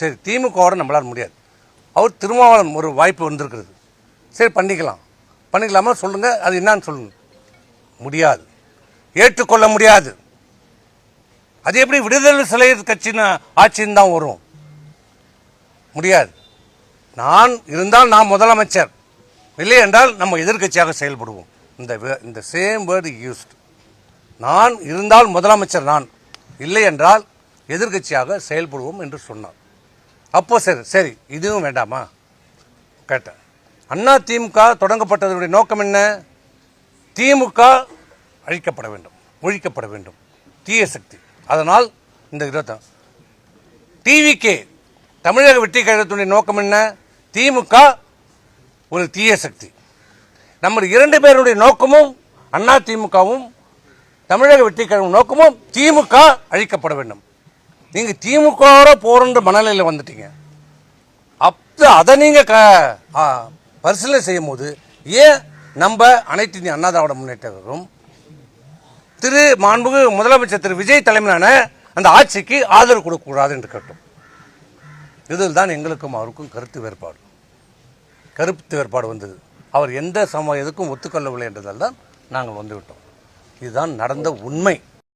சரி, திமுகவோட நம்மளால் முடியாது. அவர் திருமாவளவன் ஒரு வாய்ப்பு வந்திருக்கிறது, சரி பண்ணிக்கலாமா சொல்லுங்கள், அது என்னான்னு சொல்லுங்கள். முடியாது, ஏற்றுக்கொள்ள முடியாது. அது எப்படி விடுதலை சிறுத்தைகள் கட்சின்னு ஆட்சின்னு தான் வரும்? முடியாது. நான் இருந்தால் நான் முதலமைச்சர், இல்லை என்றால் நம்ம எதிர்கட்சியாக செயல்படுவோம். இந்த சேம் வேர்டு யூஸ்ட். நான் இருந்தால் முதலமைச்சர், நான் இல்லை என்றால் எதிர்கட்சியாக செயல்படுவோம் என்று சொன்னார். அப்போ சரி இதுவும் வேண்டாமா கேட்டேன். அண்ணா திமுக தொடங்கப்பட்டதனுடைய நோக்கம் என்ன? திமுக அழிக்கப்பட வேண்டும், ஒழிக்கப்பட வேண்டும், தீய சக்தி. அதனால் இந்த 20 டிவிகே தமிழக வெற்றி கழகத்தினுடைய நோக்கம் என்ன? திமுக ஒரு தீய சக்தி. நம்ம 2 பேருடைய நோக்கமும், அண்ணா திமுகவும் தமிழக வெற்றி கழகம் நோக்கமும் திமுக அழிக்கப்பட வேண்டும். நீங்கள் திமுக போகிற மனநிலையில் வந்துட்டீங்க. அப்போ அதை நீங்கள் பரிசீலனை செய்யும் போது ஏன் நம்ம அனைத்து இந்திய அண்ணா திராவிட முன்னேற்ற கழகம் மாண்புமிகு முதலமைச்சர் திரு விஜய் தலைமையிலான அந்த ஆட்சிக்கு ஆதரவு கொடுக்கக்கூடாது என்று கேட்டோம். இதில் தான் எங்களுக்கும் அவருக்கும் கருத்து வேறுபாடு வந்தது. அவர் எந்த எதுக்கும் ஒத்துக்கொள்ளவில்லை என்றதால் தான் நாங்கள் வந்துவிட்டோம். இதுதான் நடந்த உண்மை.